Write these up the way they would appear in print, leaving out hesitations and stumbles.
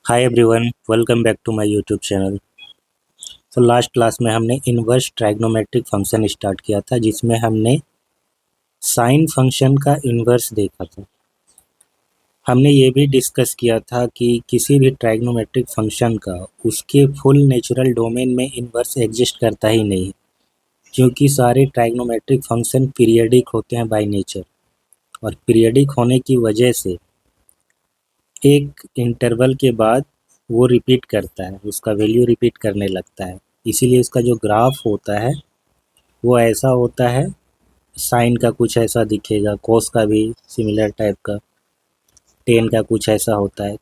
Hi everyone, welcome back to my YouTube channel. तो last class में हमने inverse trigonometric function start किया था, जिसमें हमने साइन फंक्शन का इनवर्स देखा था। हमने ये भी डिस्कस किया था कि किसी भी ट्राइग्नोमेट्रिक फंक्शन का उसके फुल नेचुरल डोमेन में इनवर्स एग्जिस्ट करता ही नहीं, क्योंकि सारे ट्राइग्नोमेट्रिक फंक्शन पीरियडिक होते हैं बाय नेचर, और पीरियडिक होने की वजह से एक इंटरवल के बाद वो रिपीट करता है, उसका वैल्यू रिपीट करने लगता है। इसीलिए इसका जो ग्राफ होता है वो ऐसा होता है, साइन का कुछ ऐसा दिखेगा, कोस का भी सिमिलर टाइप का, टेन का कुछ ऐसा होता है।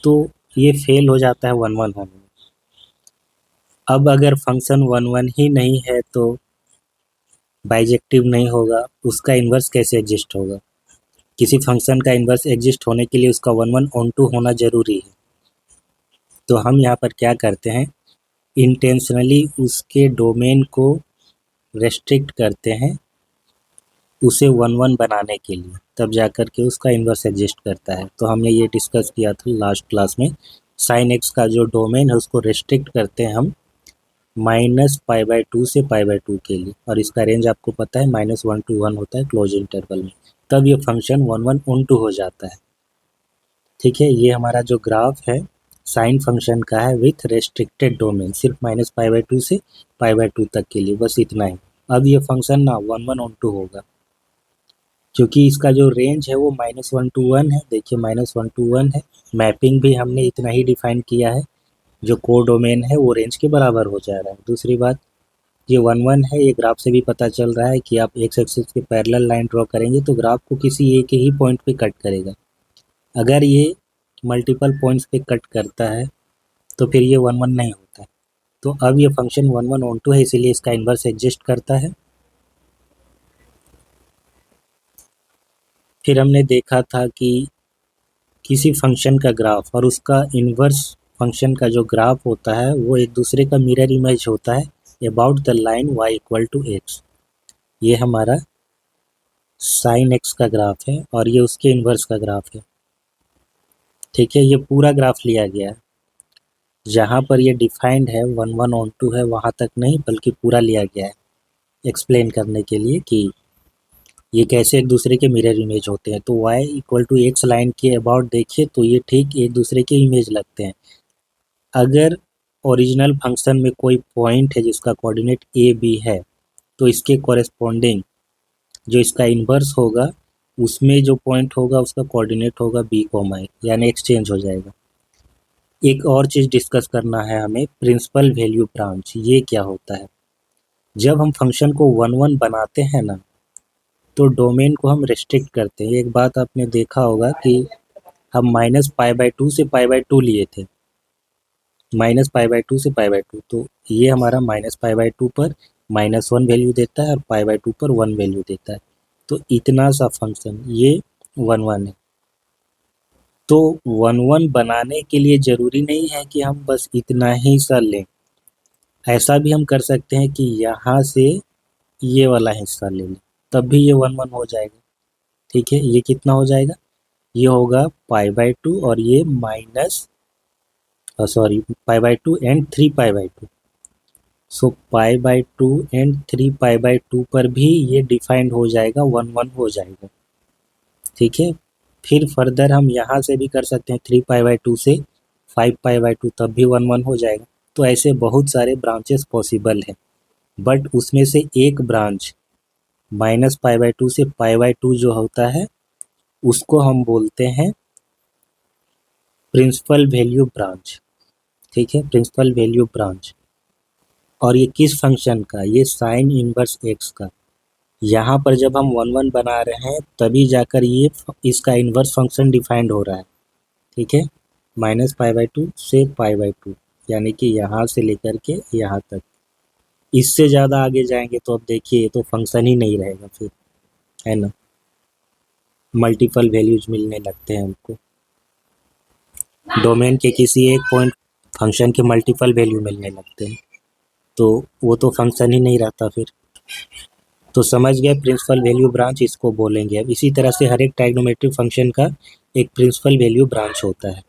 तो ये फेल हो जाता है वन वन होने में। अब अगर फंक्शन वन वन ही नहीं है तो बाइजेक्टिव नहीं होगा, उसका इन्वर्स कैसे एग्जिस्ट होगा? किसी फंक्शन का इन्वर्स एग्जिस्ट होने के लिए उसका वन वन ऑन टू होना जरूरी है। तो हम यहाँ पर क्या करते हैं, इंटेंशनली उसके डोमेन को रेस्ट्रिक्ट करते हैं उसे वन वन बनाने के लिए, तब जाकर के उसका इन्वर्स एग्जिस्ट करता है। तो हमने ये डिस्कस किया था लास्ट क्लास में। साइन एक्स का जो डोमेन है उसको रेस्ट्रिक्ट करते हैं हम -π/2 से π/2 के लिए, और इसका रेंज आपको पता है -1 to 1 होता है क्लोज इंटरवल में। तब ये function one one onto हो जाता है। ठीक है, ये हमारा जो ग्राफ है साइन फंक्शन का है विथ रेस्ट्रिक्टेड डोमेन, सिर्फ -π/2 से π/2 तक के लिए, बस इतना ही। अब ये फंक्शन ना वन वन ऑन टू होगा, क्योंकि इसका जो रेंज है वो -1 to 1 है। देखिए -1 to 1 है। मैपिंग भी हमने इतना ही डिफाइन किया है, जो को डोमेन है वो रेंज के बराबर हो जा रहा है। दूसरी बात, ये वन वन है, ये ग्राफ से भी पता चल रहा है कि आप एक्स एक्सिस के पैरेलल लाइन ड्रॉ करेंगे तो ग्राफ को किसी एक ही पॉइंट पे कट करेगा। अगर ये मल्टीपल पॉइंट्स पे कट करता है तो फिर ये वन वन नहीं होता है। तो अब ये function one one onto है, इसीलिए इसका इन्वर्स एग्जिस्ट करता है। फिर हमने देखा था कि किसी फंक्शन का ग्राफ और उसका इन्वर्स फंक्शन का जो ग्राफ होता है वो एक दूसरे का मिरर इमेज होता है about the line y = x। ये हमारा साइन x का ग्राफ है और ये उसके इन्वर्स का ग्राफ है। ठीक है, ये पूरा ग्राफ लिया गया है, जहाँ पर ये डिफाइंड है वन वन ऑन टू है वहाँ तक नहीं, बल्कि पूरा लिया गया है एक्सप्लेन करने के लिए कि ये कैसे एक दूसरे के मिरर इमेज होते हैं। तो y = x लाइन के अबाउट देखिए तो ये ठीक एक दूसरे के इमेज लगते हैं। अगर ओरिजिनल फंक्शन में कोई पॉइंट है जिसका कोऑर्डिनेट ए बी है, तो इसके कॉरेस्पॉन्डिंग जो इसका इन्वर्स होगा उसमें जो पॉइंट होगा उसका कोऑर्डिनेट होगा b, यानी एक्सचेंज हो जाएगा। एक और चीज़ डिस्कस करना है हमें, प्रिंसिपल वैल्यू ब्रांच। ये क्या होता है? जब हम फंक्शन को वन वन बनाते हैं ना, तो डोमेन को हम रेस्ट्रिक्ट करते हैं। एक बात आपने देखा होगा कि हम -π/2 से π/2 लिए थे, -π/2 से π/2, तो ये हमारा -π/2 पर -1 वैल्यू देता है और π/2 पर 1 वैल्यू देता है। तो इतना सा फंक्शन ये वन वन है। तो वन वन बनाने के लिए ज़रूरी नहीं है कि हम बस इतना ही सा लें, ऐसा भी हम कर सकते हैं कि यहाँ से ये वाला हिस्सा ले लें, तब भी ये वन वन हो जाएगा। ठीक है, ये कितना हो जाएगा? ये होगा π/2 और ये π/2 एंड 3π/2। सो π/2 एंड 3π/2 पर भी ये डिफाइंड हो जाएगा, वन वन हो जाएगा। ठीक है, फिर फर्दर हम यहाँ से भी कर सकते हैं 3π/2 से 5π/2, तब भी वन वन हो जाएगा। तो ऐसे बहुत सारे ब्रांचेस पॉसिबल हैं, बट उसमें से एक ब्रांच -π/2 से π/2 जो होता है उसको हम बोलते हैं प्रिंसिपल वैल्यू ब्रांच। ठीक है, प्रिंसिपल वैल्यू ब्रांच। और ये किस फंक्शन का? ये साइन इनवर्स एक्स का। यहाँ पर जब हम वन वन बना रहे हैं तभी जाकर ये इसका इनवर्स फंक्शन डिफाइंड हो रहा है। ठीक है, -π/2 से π/2, यानी कि यहाँ से लेकर के यहाँ तक। इससे ज़्यादा आगे जाएंगे तो अब देखिए ये तो फंक्शन ही नहीं रहेगा फिर, है ना? मल्टीपल वैल्यूज मिलने लगते हैं हमको, डोमेन के किसी एक पॉइंट फंक्शन के मल्टीपल वैल्यू मिलने लगते हैं, तो वो तो फंक्शन ही नहीं रहता फिर। तो समझ गए, प्रिंसिपल वैल्यू ब्रांच इसको बोलेंगे। अब इसी तरह से हर एक ट्राइग्नोमेट्रिक फंक्शन का एक प्रिंसिपल वैल्यू ब्रांच होता है।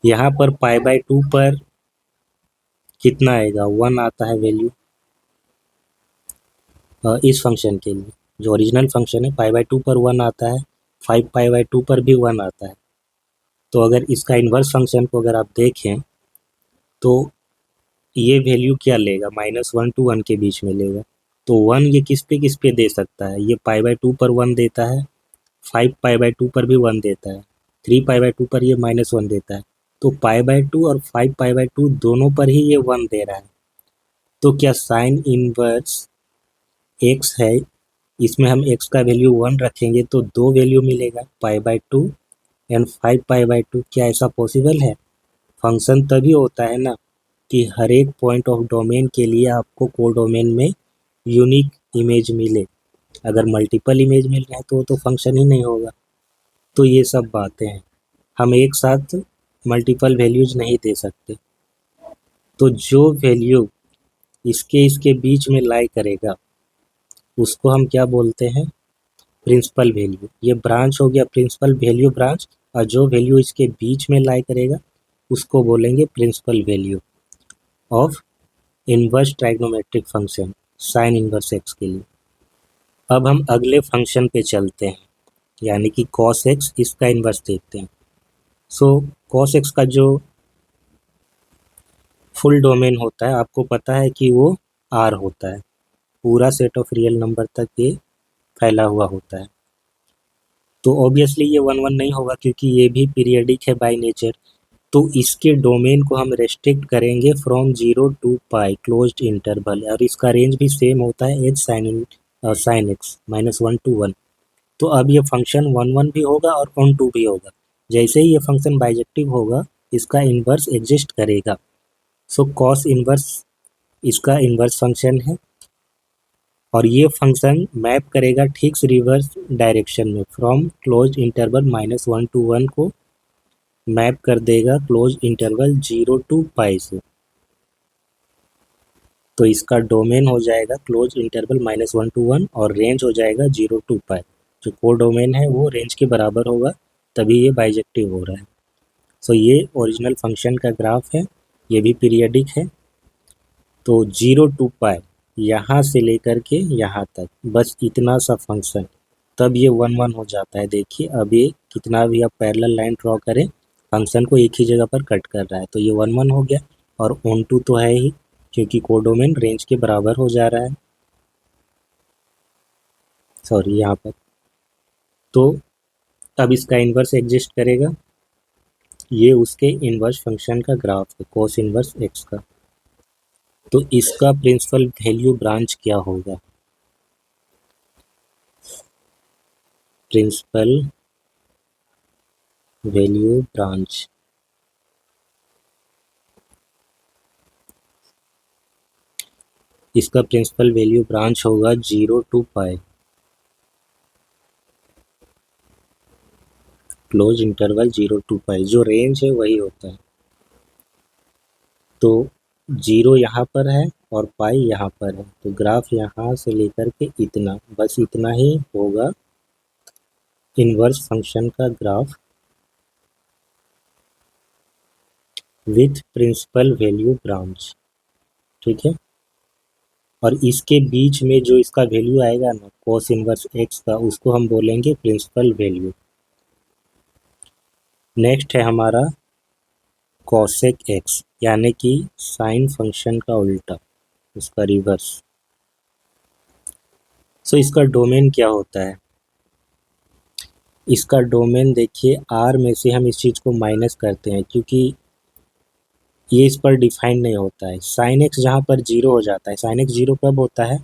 यहाँ पर π/2 पर कितना आएगा, 1 आता है वैल्यू इस फंक्शन के लिए। जो ओरिजिनल फंक्शन है π/2 पर 1 आता है, 5π/2 पर भी 1 आता है। तो अगर इसका इन्वर्स फंक्शन को अगर आप देखें तो ये वैल्यू क्या लेगा, -1 to 1 के बीच में लेगा। तो 1 ये किस पे दे सकता है, ये π/2 पर 1 देता है, 5π/2 पर भी 1 देता है, 3π/2 पर ये -1 देता है। तो π/2 और 5π/2 दोनों पर ही ये 1 दे रहा है। तो क्या साइन इनवर्स x है, इसमें हम x का वैल्यू 1 रखेंगे तो दो वैल्यू मिलेगा, π/2 एंड 5π/2। क्या ऐसा पॉसिबल है? फंक्शन तभी होता है ना कि हर एक पॉइंट ऑफ डोमेन के लिए आपको कोडोमेन में यूनिक इमेज मिले। अगर मल्टीपल इमेज मिल रहे हैं तो वो तो फंक्शन ही नहीं होगा। तो ये सब बातें हैं, हम एक साथ मल्टीपल वैल्यूज नहीं दे सकते। तो जो वैल्यू इसके बीच में लाई करेगा उसको हम क्या बोलते हैं, प्रिंसिपल वैल्यू। ये ब्रांच हो गया प्रिंसिपल वैल्यू ब्रांच, और जो वैल्यू इसके बीच में लाई करेगा उसको बोलेंगे principal value of inverse trigonometric function sine inverse x के लिए। अब हम अगले फंक्शन पे चलते हैं, यानी कि कॉस एक्स, इसका इनवर्स देखते हैं। सो कॉस एक्स का जो फुल डोमेन होता है आपको पता है कि वो आर होता है, पूरा सेट ऑफ रियल नंबर तक ये फैला हुआ होता है। तो ऑब्वियसली ये 1 1 नहीं होगा क्योंकि ये भी पीरियडिक है बाय नेचर। तो इसके डोमेन को हम रेस्ट्रिक्ट करेंगे from 0 to pi closed interval, और इसका रेंज भी सेम होता है एज साइन एक्स -1 to 1। तो अब ये फंक्शन 1 1 भी होगा और ऑन 2 भी होगा। जैसे ही ये फंक्शन बाइजेक्टिव होगा इसका इन्वर्स एग्जिस्ट करेगा। सो कॉस इन्वर्स इसका इन्वर्स फंक्शन है, और ये फंक्शन मैप करेगा ठीक रिवर्स डायरेक्शन में, फ्रॉम क्लोज इंटरवल -1 to 1 को मैप कर देगा क्लोज इंटरवल 0 to पाई से। तो इसका डोमेन हो जाएगा क्लोज इंटरवल -1 to 1 और रेंज हो जाएगा 0 to पाई। जो कोड डोमेन है वो रेंज के बराबर होगा, तभी ये बाइजेक्टिव हो रहा है। सो ये ओरिजिनल फंक्शन का ग्राफ है, ये भी पीरियडिक है। तो 0 to पाई यहाँ से लेकर के यहाँ तक बस इतना सा फंक्शन, तब ये 1 1 हो जाता है। देखिए अब ये कितना भी आप पैरेलल लाइन ड्रॉ करें फंक्शन को एक ही जगह पर कट कर रहा है। तो ये 1 1 हो गया, और ऑन 2 तो है ही क्योंकि कोडोमेन रेंज के बराबर हो जा रहा है, सॉरी यहाँ पर। तो अब इसका इन्वर्स एग्जिस्ट करेगा, ये उसके इन्वर्स फंक्शन का ग्राफ है कोस इन्वर्स एक्स का। तो इसका प्रिंसिपल वैल्यू ब्रांच क्या होगा, प्रिंसिपल वैल्यू ब्रांच इसका प्रिंसिपल वैल्यू ब्रांच होगा 0 to pi close interval 0 to पाई। जो रेंज है वही होता है। तो 0 यहाँ पर है और पाई यहाँ पर है, तो ग्राफ यहाँ से लेकर के इतना, बस इतना ही होगा इन्वर्स फंक्शन का graph with principal value branch. ठीक है, और इसके बीच में जो इसका वैल्यू आएगा ना कोस इन्वर्स एक्स का, उसको हम बोलेंगे प्रिंसिपल वैल्यू। नेक्स्ट है हमारा कॉसेक एक्स, यानी कि साइन फंक्शन का उल्टा, उसका रिवर्स। सो इसका डोमेन क्या होता है, इसका डोमेन देखिए आर में से हम इस चीज़ को माइनस करते हैं क्योंकि ये इस पर डिफाइन नहीं होता है। साइन एक्स जहाँ पर 0 हो जाता है, साइन एक्स 0 कब होता है,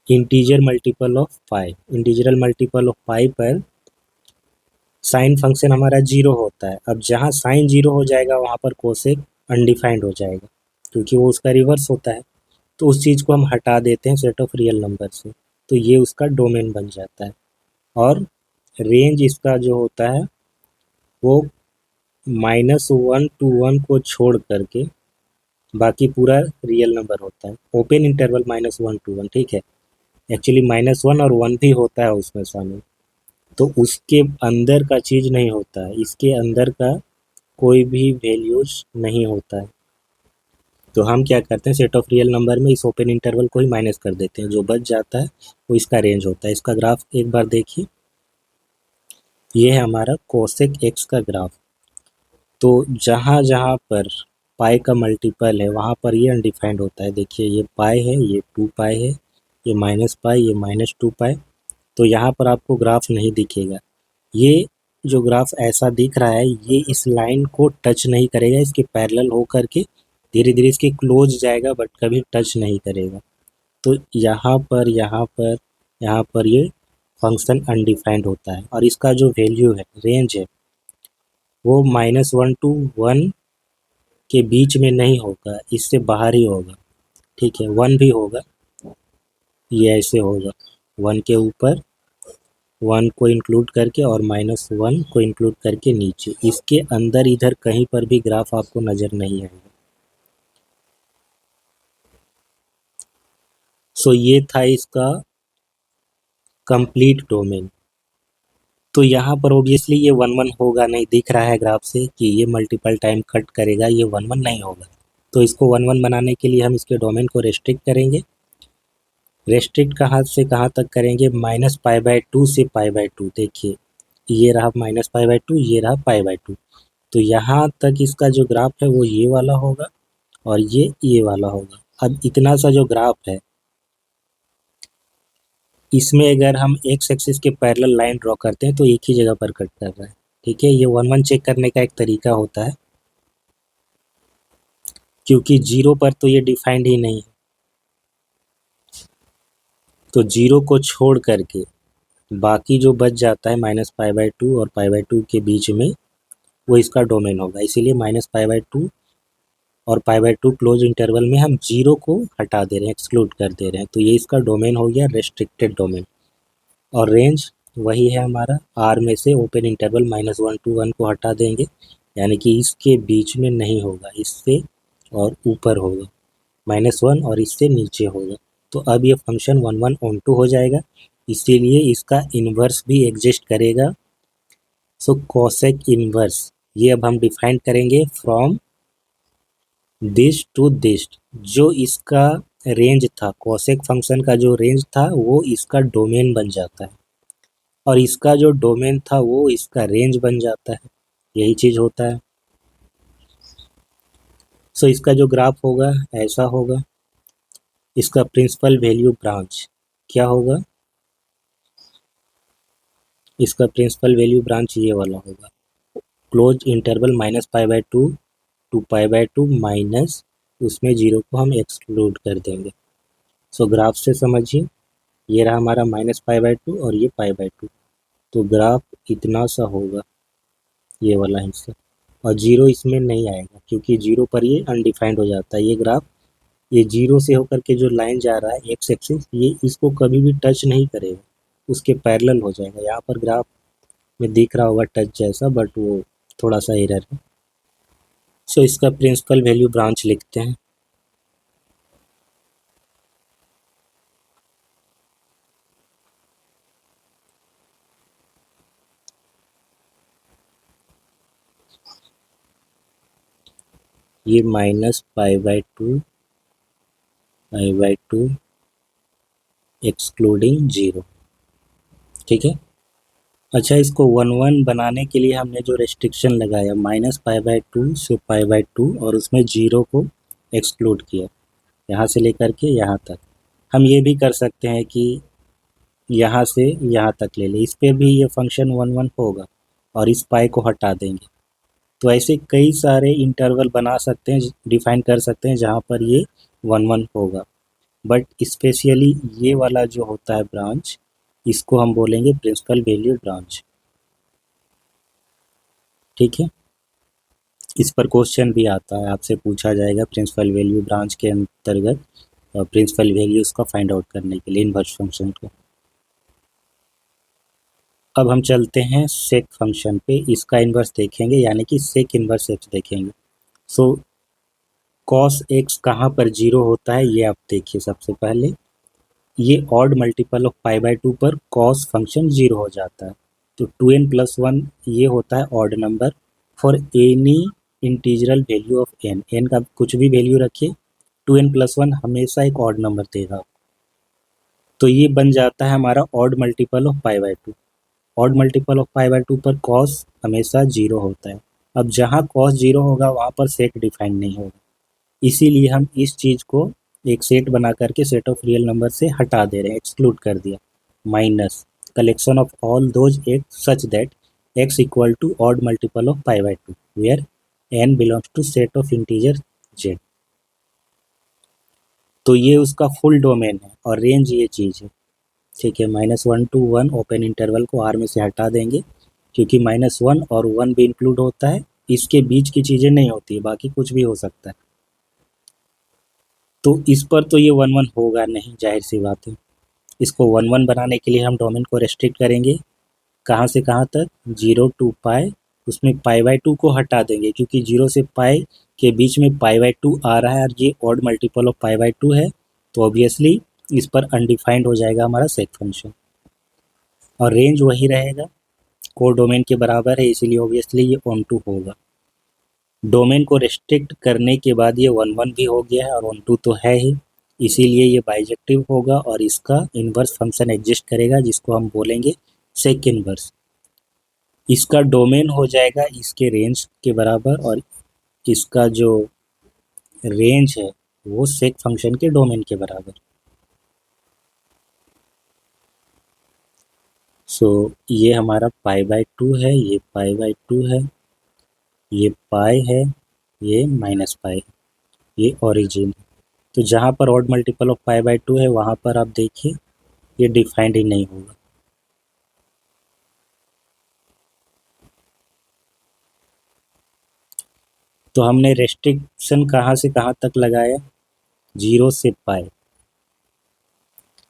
integer multiple of pi, integral multiple of pi पर साइन फंक्शन हमारा 0 होता है। अब जहाँ साइन 0 हो जाएगा वहाँ पर कोसेक अनडिफाइंड हो जाएगा क्योंकि वो उसका रिवर्स होता है। तो उस चीज़ को हम हटा देते हैं सेट ऑफ रियल नंबर से, तो ये उसका डोमेन बन जाता है। और रेंज इसका जो होता है वो -1 to 1 को छोड़ करके बाकी पूरा रियल नंबर होता है। ओपन इंटरवल -1 to 1, ठीक है, एक्चुअली -1 और 1 भी होता है उसमें शामिल। तो उसके अंदर का चीज़ नहीं होता है, इसके अंदर का कोई भी वैल्यूज नहीं होता है। तो हम क्या करते हैं, सेट ऑफ रियल नंबर में इस ओपन इंटरवल को ही माइनस कर देते हैं, जो बच जाता है वो इसका रेंज होता है। इसका ग्राफ एक बार देखिए, ये है हमारा कोसेक एक्स का ग्राफ। तो जहाँ जहाँ पर पाई का मल्टीपल है वहाँ पर ये अनडिफाइंड होता है। देखिए ये पाई है, ये 2 पाई है, ये माइनस पाई, ये -2 पाई। तो यहाँ पर आपको ग्राफ नहीं दिखेगा। ये जो ग्राफ ऐसा दिख रहा है, ये इस लाइन को टच नहीं करेगा, इसके पैरेलल हो करके धीरे धीरे इसके क्लोज जाएगा, बट कभी टच नहीं करेगा। तो यहाँ पर ये फंक्शन अनडिफाइंड होता है, और इसका जो वैल्यू है, रेंज है, वो -1 to 1 के बीच में नहीं होगा, इससे बाहर ही होगा। ठीक है, 1 भी होगा, ये ऐसे होगा, 1 के ऊपर 1 को इंक्लूड करके और -1 को इंक्लूड करके नीचे। इसके अंदर इधर कहीं पर भी ग्राफ आपको नज़र नहीं आएगा। सो ये था इसका कंप्लीट डोमेन। तो यहाँ पर ऑब्वियसली ये 1 1 होगा नहीं, दिख रहा है ग्राफ से कि ये मल्टीपल टाइम कट करेगा, ये 1 1 नहीं होगा। तो इसको 1 1 बनाने के लिए हम इसके डोमेन को रेस्ट्रिक्ट करेंगे। रेस्ट्रिक्ट कहाँ से कहाँ तक करेंगे, -π/2 से π/2। देखिए ये रहा -π/2, ये रहा π/2। तो यहाँ तक इसका जो ग्राफ है वो ये वाला होगा, और ये वाला होगा। अब इतना सा जो ग्राफ है, इसमें अगर हम एक्स एक्सिस के पैरेलल लाइन ड्रॉ करते हैं तो एक ही जगह पर कट कर रहा है। ठीक है, ये 1 1 चेक करने का एक तरीका होता है, क्योंकि 0 पर तो ये डिफाइंड ही नहीं है। तो 0 को छोड़ करके बाकी जो बच जाता है -π/2 और π/2 के बीच में, वो इसका डोमेन होगा। इसीलिए -π/2 और π/2 क्लोज इंटरवल में हम 0 को हटा दे रहे हैं, एक्सक्लूड कर दे रहे हैं। तो ये इसका डोमेन हो गया, रेस्ट्रिक्टेड डोमेन। और रेंज वही है हमारा, आर में से ओपन इंटरवल -1 to 1 को हटा देंगे, यानी कि इसके बीच में नहीं होगा, इससे और ऊपर होगा, -1 और इससे नीचे होगा। तो अब ये फंक्शन 1 1 ऑन टू हो जाएगा, इसीलिए इसका इन्वर्स भी एग्जिस्ट करेगा। सो कोसेक इन्वर्स, ये अब हम डिफाइन करेंगे फ्रॉम दिस टू दिस। जो इसका रेंज था, कोसेक फंक्शन का जो रेंज था, वो इसका डोमेन बन जाता है, और इसका जो डोमेन था वो इसका रेंज बन जाता है। यही चीज़ होता है। सो इसका जो ग्राफ होगा ऐसा होगा। इसका प्रिंसिपल वैल्यू ब्रांच क्या होगा, इसका प्रिंसिपल वैल्यू ब्रांच ये वाला होगा, क्लोज इंटरवल -π/2 to π/2 माइनस उसमें 0 को हम एक्सक्लूड कर देंगे। सो ग्राफ से समझिए, ये रहा हमारा -π/2 और ये π/2। तो ग्राफ इतना सा होगा, ये वाला हिस्सा, और 0 इसमें नहीं आएगा, क्योंकि 0 पर ये अनडिफाइंड हो जाता है। ये ग्राफ, ये 0 से होकर के जो लाइन जा रहा है एक्स एक्सिस, ये इसको कभी भी टच नहीं करेगा, उसके पैरेलल हो जाएगा। यहाँ पर ग्राफ में दिख रहा होगा टच जैसा, बट वो थोड़ा सा एरर है। सो इसका प्रिंसिपल वैल्यू ब्रांच लिखते हैं। ये -π/2 एक्सक्लूडिंग 0। ठीक है। अच्छा, इसको 1 1 बनाने के लिए हमने जो रेस्ट्रिक्शन लगाया, -π/2 से π/2, और उसमें 0 को एक्सक्लूड किया, यहाँ से लेकर के यहाँ तक। हम ये भी कर सकते हैं कि यहाँ से यहाँ तक ले लें, इस पर भी ये फंक्शन 1 1 होगा, और इस पाई को हटा देंगे। तो ऐसे कई सारे इंटरवल बना सकते हैं, डिफाइन कर सकते हैं, जहाँ पर ये 1 1 होगा। बट स्पेशली ये वाला जो होता है ब्रांच, इसको हम बोलेंगे प्रिंसिपल वैल्यू ब्रांच। ठीक है, इस पर क्वेश्चन भी आता है, आपसे पूछा जाएगा प्रिंसिपल वैल्यू ब्रांच के अंतर्गत प्रिंसिपल वैल्यूज का फाइंड आउट करने के लिए इनवर्स फंक्शन को। अब हम चलते हैं सेक फंक्शन पे, इसका इन्वर्स देखेंगे, यानी कि सेक इन्वर्स एक्स देखेंगे। सो कॉस एक्स कहाँ पर 0 होता है, ये आप देखिए। सबसे पहले ये ऑड मल्टीपल ऑफ π/2 पर कॉस फंक्शन 0 हो जाता है। तो 2n+1 ये होता है odd number, for any integral value of n, n का कुछ भी वैल्यू रखिए, 2n+1 हमेशा एक ऑड नंबर देगा। तो ये बन जाता है हमारा odd multiple of π/2। Odd multiple of π/2 पर कॉस हमेशा जीरो होता है। अब जहाँ कॉस जीरो होगा वहाँ पर सेट डिफाइन नहीं होगा, इसीलिए हम इस चीज़ को एक सेट बना करके सेट ऑफ रियल नंबर से हटा दे रहे हैं, एक्सक्लूड कर दिया। Minus collection of all those x such that x equal to odd multiple of π/2 where n belongs to set of integer z। तो ये उसका फुल डोमेन है और रेंज ये चीज़ है। ठीक है, -1 to 1 ओपन इंटरवल को आर में से हटा देंगे, क्योंकि -1 और 1 भी इंक्लूड होता है, इसके बीच की चीज़ें नहीं होती है, बाकी कुछ भी हो सकता है। तो इस पर तो ये 1 1 होगा नहीं, जाहिर सी बात है। इसको 1 1 बनाने के लिए हम डोमेन को रेस्ट्रिक्ट करेंगे, कहाँ से कहाँ तक, 0 to π, उसमें π/2 को हटा देंगे, क्योंकि 0 से π के बीच में π/2 आ रहा है और ये ऑड मल्टीपल ऑफ π/2 है, तो ऑब्वियसली इस पर अनडिफाइंड हो जाएगा हमारा सेक फंक्शन, और रेंज वही रहेगा, कोड डोमेन के बराबर है, इसीलिए ऑब्वियसली ये ऑन टू होगा। डोमेन को रेस्ट्रिक्ट करने के बाद ये 1 1 भी हो गया है और ऑन टू तो है ही, इसीलिए ये बाइजेक्टिव होगा और इसका इन्वर्स फंक्शन एग्जिस्ट करेगा, जिसको हम बोलेंगे सेक इन्वर्स। इसका डोमेन हो जाएगा इसके रेंज के बराबर, और इसका जो रेंज है वो सेक फंक्शन के डोमेन के बराबर। सो ये हमारा π/2 है, ये π/2 है, ये पाई है, ये -π, ये ओरिजिन है। तो जहाँ पर ऑड मल्टीपल ऑफ π/2 है वहाँ पर आप देखिए ये डिफाइंड ही नहीं होगा। तो हमने रेस्ट्रिक्शन कहाँ से कहाँ तक लगाया, 0 से π,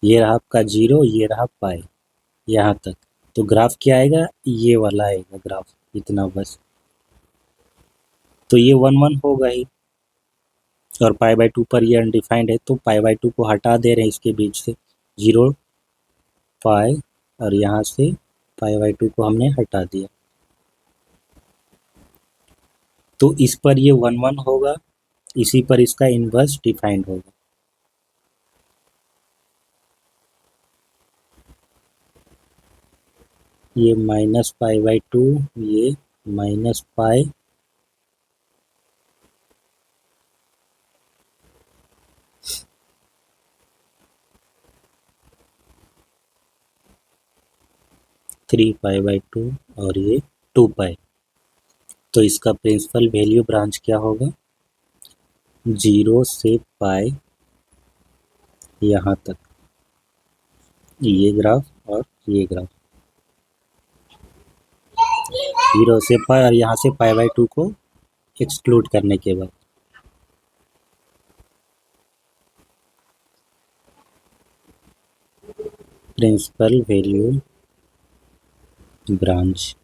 ये रहा आपका 0, ये रहा π, यहाँ तक। तो ग्राफ क्या आएगा, ये वाला आएगा ग्राफ, इतना बस। तो ये 1 1 होगा ही, और π/2 पर ये अनडिफाइंड है, तो π/2 को हटा दे रहे हैं इसके बीच से, 0 π, और यहाँ से π/2 को हमने हटा दिया। तो इस पर ये 1 1 होगा, इसी पर इसका इन्वर्स डिफाइंड होगा। ये -π/2, ये -π, थ्री π/2 और ये 2π। तो इसका प्रिंसिपल वैल्यू ब्रांच क्या होगा, 0 से π यहाँ तक, ये ग्राफ और ये ग्राफ, 0 से π और यहाँ से π/2 को एक्सक्लूड करने के बाद। प्रिंसिपल वैल्यू ब्रांच,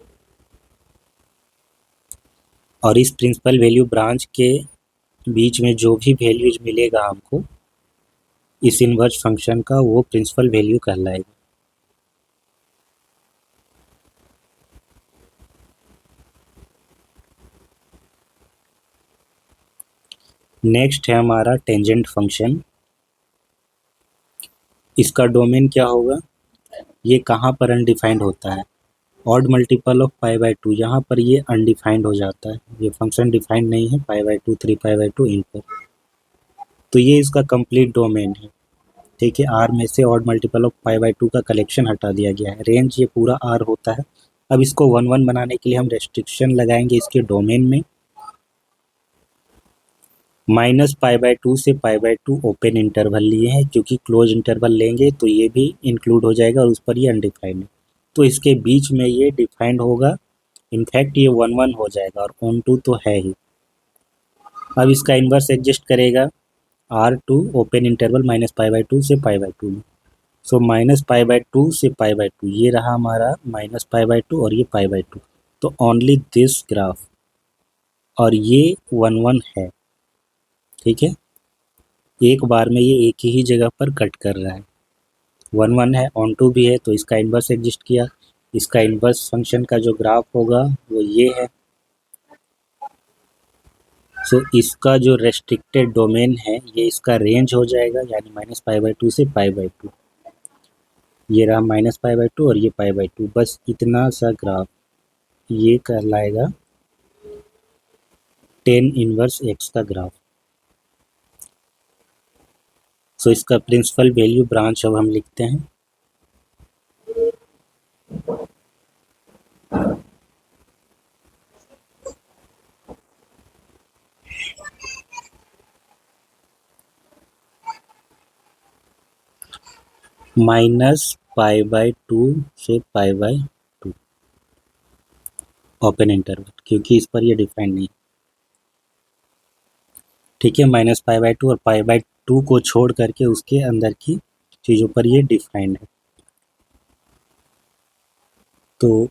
और इस प्रिंसिपल वैल्यू ब्रांच के बीच में जो भी वैल्यूज मिलेगा हमको इस इन्वर्स फंक्शन का, वो प्रिंसिपल वैल्यू कहलाएगा। नेक्स्ट है हमारा टेंजेंट फंक्शन। इसका डोमेन क्या होगा, ये कहाँ पर अनडिफाइंड होता है, ऑड मल्टीपल ऑफ π/2, यहाँ पर ये अनडिफाइंड हो जाता है, ये फंक्शन डिफाइंड नहीं है, π/2 3π/2 इन पर। तो ये इसका कंप्लीट डोमेन है। ठीक है, आर में से ऑड मल्टीपल ऑफ π/2 का कलेक्शन हटा दिया गया है, रेंज ये पूरा आर होता है। अब इसको 1 1 बनाने के लिए हम रेस्ट्रिक्शन लगाएंगे इसके डोमेन में, -π/2 से π/2 ओपन इंटरवल लिए हैं, क्योंकि क्लोज इंटरवल लेंगे तो ये भी इंक्लूड हो जाएगा और उस पर ये अनडिफाइंड है, तो इसके बीच में ये डिफाइंड होगा। इनफैक्ट ये 1 1 हो जाएगा और ऑन टू तो है ही। अब इसका इन्वर्स एग्जिस्ट करेगा R2 ओपन इंटरवल -π/2 से π/2 में। सो -π/2 से π/2 ये रहा हमारा -π/2 और ये π/2, तो ओनली दिस ग्राफ, और ये 1 1 है। ठीक है, एक बार में ये एक ही जगह पर कट कर रहा है, 1 1 है, ऑन टू भी है, तो इसका इन्वर्स एग्जिस्ट किया। इसका इन्वर्स फंक्शन का जो ग्राफ होगा वो ये है, सो इसका जो रेस्ट्रिक्टेड डोमेन है ये इसका रेंज हो जाएगा, यानी -π/2 से π/2। ये रहा -π/2 और ये π/2, बस इतना सा ग्राफ ये कहलाएगा tan इनवर्स x का ग्राफ। सो इसका प्रिंसिपल वैल्यू ब्रांच अब हम लिखते हैं। -π/2 से π/2 ओपन इंटरवल, क्योंकि इस पर ये डिफाइंड नहीं। ठीक है, -π/2 और π/2 को छोड़ करके उसके अंदर की चीज़ों पर ये डिफाइंड है। तो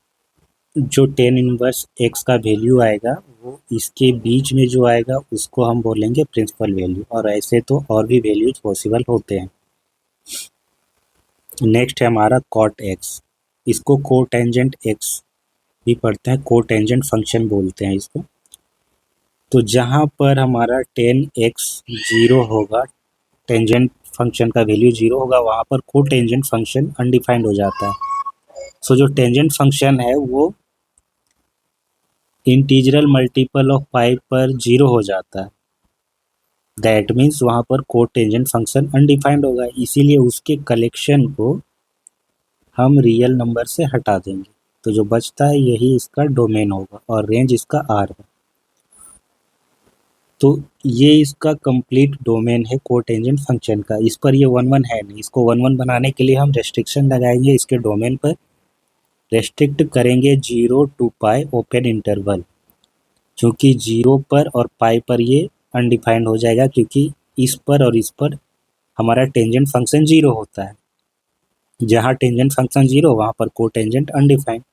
जो tan इनवर्स x का वैल्यू आएगा वो इसके बीच में जो आएगा उसको हम बोलेंगे प्रिंसिपल वैल्यू, और ऐसे तो और भी वैल्यूज पॉसिबल होते हैं। नेक्स्ट है हमारा cot x, इसको कोटेंजेंट x भी पढ़ते हैं, कोटेंजेंट फंक्शन बोलते हैं इसको। तो जहाँ पर हमारा tan x 0 होगा, टेंजेंट फंक्शन का वैल्यू 0 होगा, वहाँ पर कोटेंजेंट फंक्शन अनडिफाइंड हो जाता है। सो जो टेंजेंट फंक्शन है वो इंटीग्रल मल्टीपल ऑफ पाई पर 0 हो जाता है। दैट मीन्स वहाँ पर कोटेंजेंट फंक्शन अनडिफाइंड होगा, इसीलिए उसके कलेक्शन को हम रियल नंबर से हटा देंगे। तो जो बचता है यही इसका डोमेन होगा और रेंज इसका R है। तो ये इसका कंप्लीट डोमेन है कोटेंजेंट फंक्शन का। इस पर ये 1 1 है नहीं, इसको 1 1 बनाने के लिए हम रेस्ट्रिक्शन लगाएंगे इसके डोमेन पर, रेस्ट्रिक्ट करेंगे 0 to पाई ओपन इंटरवल, क्योंकि 0 पर और पाई पर ये अनडिफाइंड हो जाएगा, क्योंकि इस पर और इस पर हमारा टेंजेंट फंक्शन 0 होता है। जहाँ टेंजेंट फंक्शन 0 वहाँ पर कोटेंजेंट अनडिफाइंड।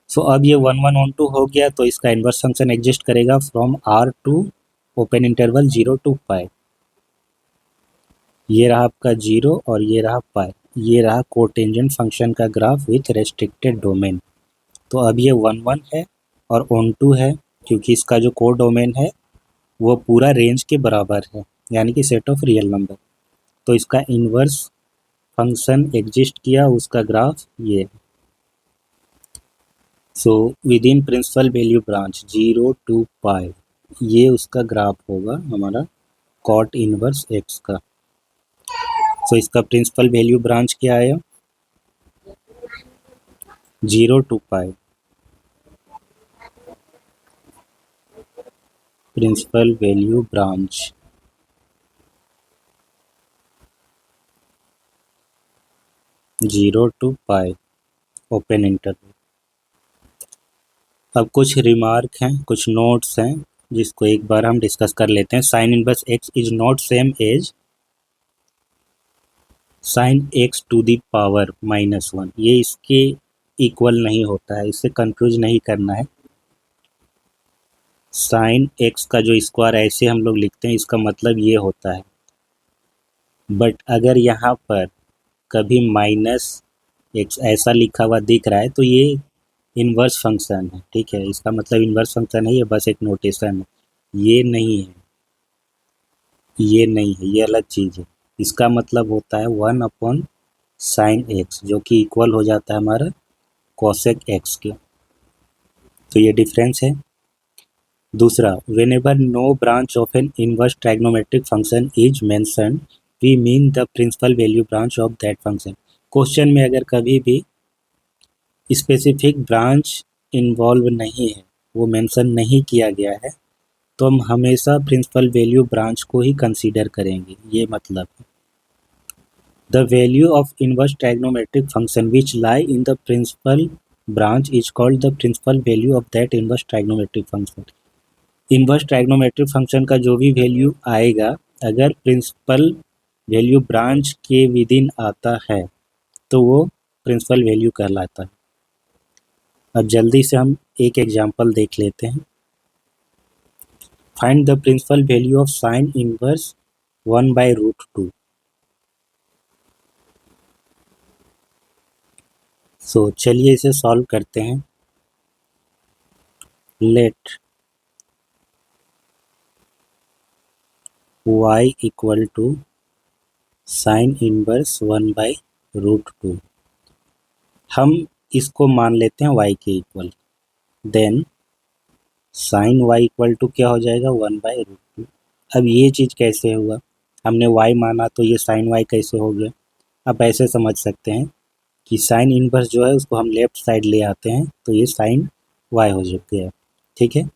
सो अब ये 1 1 on 2 हो गया, तो इसका इन्वर्स फंक्शन एग्जिस्ट करेगा from R to open interval 0 to pi. ये रहा आपका 0 और ये रहा पाई, ये रहा कोटेंजेंट फंक्शन का ग्राफ विथ रेस्ट्रिक्टेड डोमेन। तो अब ये 1 1 है और ऑन 2 है, क्योंकि इसका जो कोड डोमेन है वो पूरा रेंज के बराबर है, यानी कि सेट ऑफ रियल नंबर। तो इसका इन्वर्स फंक्शन एग्जिस्ट किया, उसका ग्राफ ये है। So with in principle value branch 0 to pi, ये उसका ग्राफ होगा हमारा कॉट इनवर्स x का। सो इसका प्रिंसिपल वैल्यू ब्रांच क्या आया, 0 to pi. Principal value branch 0 to pi open interval. अब कुछ रिमार्क हैं, कुछ नोट्स हैं, जिसको एक बार हम डिस्कस कर लेते हैं। Sine inverse x is not same as sine x to the power -1, ये इसके इक्वल नहीं होता है, इससे कंफ्यूज नहीं करना है। साइन x का जो स्क्वायर ऐसे हम लोग लिखते हैं, इसका मतलब ये होता है। बट अगर यहाँ पर कभी -x ऐसा लिखा हुआ दिख रहा है तो ये इन्वर्स फंक्शन है, ठीक है, इसका मतलब इन्वर्स फंक्शन है, ये बस एक नोटेशन है, ये नहीं है, ये नहीं है, ये अलग चीज़ है। इसका मतलब होता है 1/sin x, जो कि इक्वल हो जाता है हमारा cosec x के। तो ये डिफरेंस है। दूसरा, whenever no branch of an inverse trigonometric function is mentioned we mean the principal value branch of that function. Question में अगर कभी भी स्पेसिफिक ब्रांच इन्वॉल्व नहीं है, वो मेंशन नहीं किया गया है, तो हम हमेशा प्रिंसिपल वैल्यू ब्रांच को ही कंसीडर करेंगे, ये मतलब है। The value of inverse trigonometric function which lie in the principal branch is called the principal value of that inverse trigonometric function. Inverse trigonometric function का जो भी वैल्यू आएगा, अगर प्रिंसिपल वैल्यू ब्रांच के विद इन आता है तो वो प्रिंसिपल वैल्यू कहलाता है। अब जल्दी से हम एक एग्जांपल देख लेते हैं। Find the principal value of sine inverse 1/√2। So चलिए इसे सॉल्व करते हैं। Let y equal to sine inverse 1/√2। हम इसको मान लेते हैं y के equal, then sine y equal to क्या हो जाएगा 1/√2। अब ये चीज़ कैसे हुआ, हमने y माना तो ये साइन y कैसे हो गया। अब ऐसे समझ सकते हैं कि साइन इनवर्स जो है उसको हम लेफ्ट साइड ले आते हैं तो ये साइन y हो गया। ठीक है,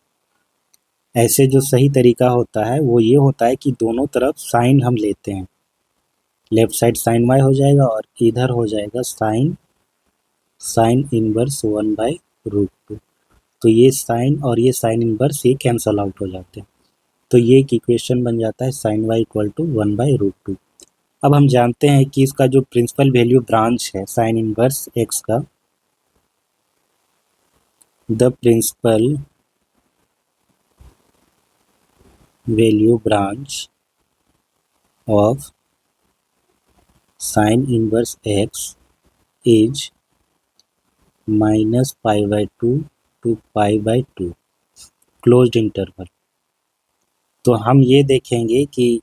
ऐसे जो सही तरीका होता है वो ये होता है कि दोनों तरफ साइन हम लेते हैं, लेफ्ट साइड साइन y हो जाएगा और इधर हो जाएगा साइन इनवर्स 1/√2। तो ये साइन और ये साइन इनवर्स ये कैंसल आउट हो जाते हैं, तो ये एक इक्वेशन बन जाता है साइन y इक्वल टू 1/√2। अब हम जानते हैं कि इसका जो प्रिंसिपल वैल्यू ब्रांच है साइन इनवर्स x का, the principal value branch of sine inverse x is -π/2 to π/2 closed interval. तो हम ये देखेंगे कि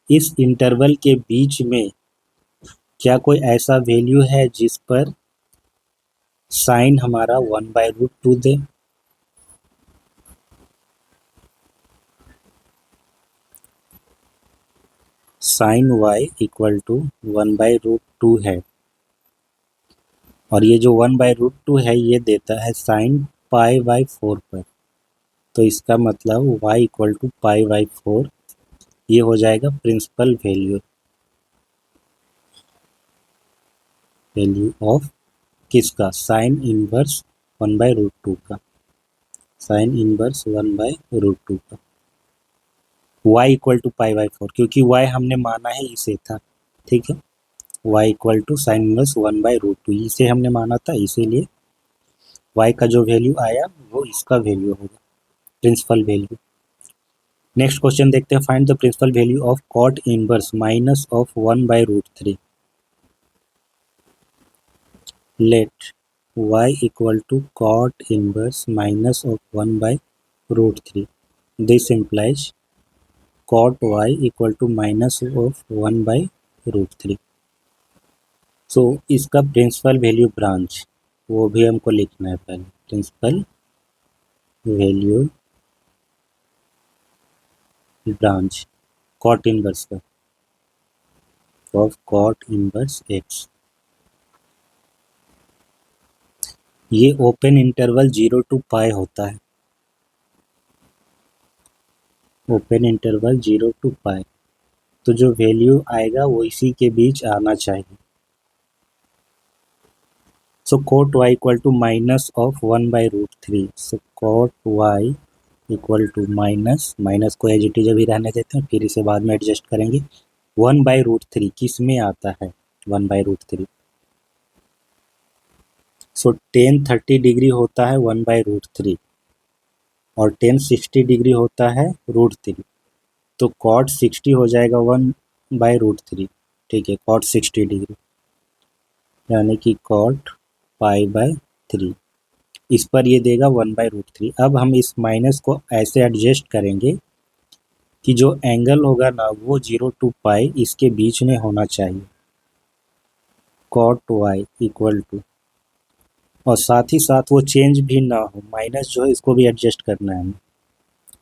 इस इंटरवल के बीच में क्या कोई ऐसा वैल्यू है जिस पर साइन हमारा 1/√2 दे। साइन y इक्वल टू 1/√2 है और ये जो 1/√2 है ये देता है साइन π/4 पर, तो इसका मतलब y इक्वल टू π/4 ये हो जाएगा प्रिंसिपल वैल्यू ऑफ किसका, साइन इनवर्स 1/√2 का, साइन इनवर्स 1/√2 का, y इक्वल टू π/4 क्योंकि y हमने माना है इसे था। ठीक है, y equal to sine inverse 1/√2 इसे हमने माना था, इसीलिए y का जो वैल्यू आया वो इसका वैल्यू होगा, प्रिंसिपल वैल्यू। नेक्स्ट क्वेश्चन देखते हैं, find the principal value of cot inverse minus of 1/√3। Let y equal to cot inverse minus of 1/√3, this implies cot y equal to minus of 1/√3। So इसका principal value branch वो भी हमको लिखना है पहले, principal value branch cot inverse का of cot inverse x, ये open interval 0 to π होता है, ओपन इंटरवल 0 to π, तो जो वैल्यू आएगा वो इसी के बीच आना चाहिए। So cot y equal to minus of 1/√3, so cot y equal to minus को एज इट इज अभी रहने देते हैं, फिर इसे बाद में एडजस्ट करेंगे। 1/√3 किस में आता है 1/√3, सो tan 30 डिग्री होता है 1/√3 और tan 60 डिग्री होता है √3, तो कॉट 60 हो जाएगा 1/√3। ठीक है, कॉट 60 डिग्री यानी कि कॉट π/3, इस पर ये देगा 1/√3। अब हम इस माइनस को ऐसे एडजस्ट करेंगे कि जो एंगल होगा ना वो 0 to π इसके बीच में होना चाहिए, कॉट y इक्वल टू, और साथ ही साथ वो चेंज भी ना हो, माइनस जो है इसको भी एडजस्ट करना है हमें,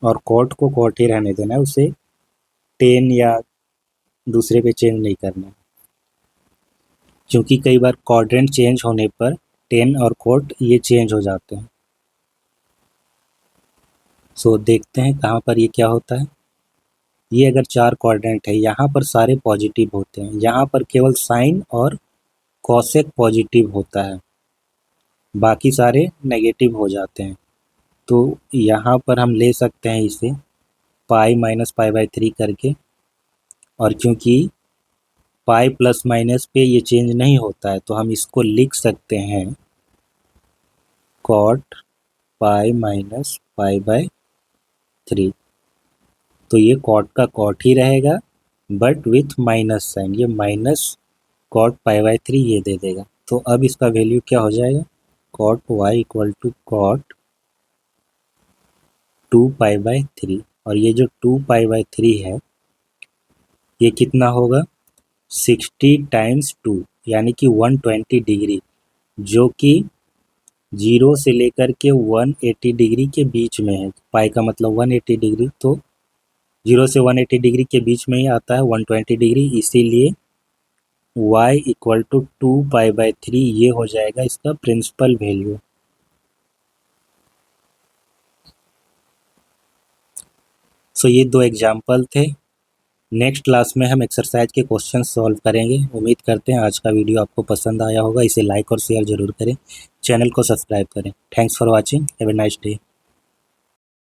और कॉट को कॉट ही रहने देना है, उसे टेन या दूसरे पे चेंज नहीं करना है, क्योंकि कई बार क्वाड्रेंट चेंज होने पर टेन और कॉट ये चेंज हो जाते हैं। सो देखते हैं कहाँ पर ये क्या होता है। ये अगर 4 क्वाड्रेंट है, यहाँ पर सारे पॉजिटिव होते हैं, यहाँ पर केवल साइन और कॉसेक पॉजिटिव होता है, बाकी सारे नेगेटिव हो जाते हैं। तो यहाँ पर हम ले सकते हैं इसे पाई माइनस π/3 करके, और क्योंकि पाई प्लस माइनस पे ये चेंज नहीं होता है तो हम इसको लिख सकते हैं कॉट पाई माइनस π/3। तो ये कॉट का कॉट ही रहेगा बट विथ माइनस साइन, ये माइनस कॉट π/3 ये दे देगा। तो अब इसका वैल्यू क्या हो जाएगा, cot y equal to cot 2π/3, और ये जो 2π/3 है ये कितना होगा 60 टाइम्स 2 यानी कि 120 डिग्री, जो कि 0 से लेकर के 180 डिग्री के बीच में है। पाई का मतलब 180 डिग्री, तो 0 से 180 डिग्री के बीच में ही आता है 120 डिग्री, इसीलिए y इक्वल टू 2π/3 ये हो जाएगा इसका प्रिंसिपल वैल्यू। सो ये दो एग्जाम्पल थे। नेक्स्ट क्लास में हम एक्सरसाइज के क्वेश्चन सॉल्व करेंगे। उम्मीद करते हैं आज का वीडियो आपको पसंद आया होगा। इसे लाइक और शेयर जरूर करें, चैनल को सब्सक्राइब करें। Thanks for watching, have a nice day.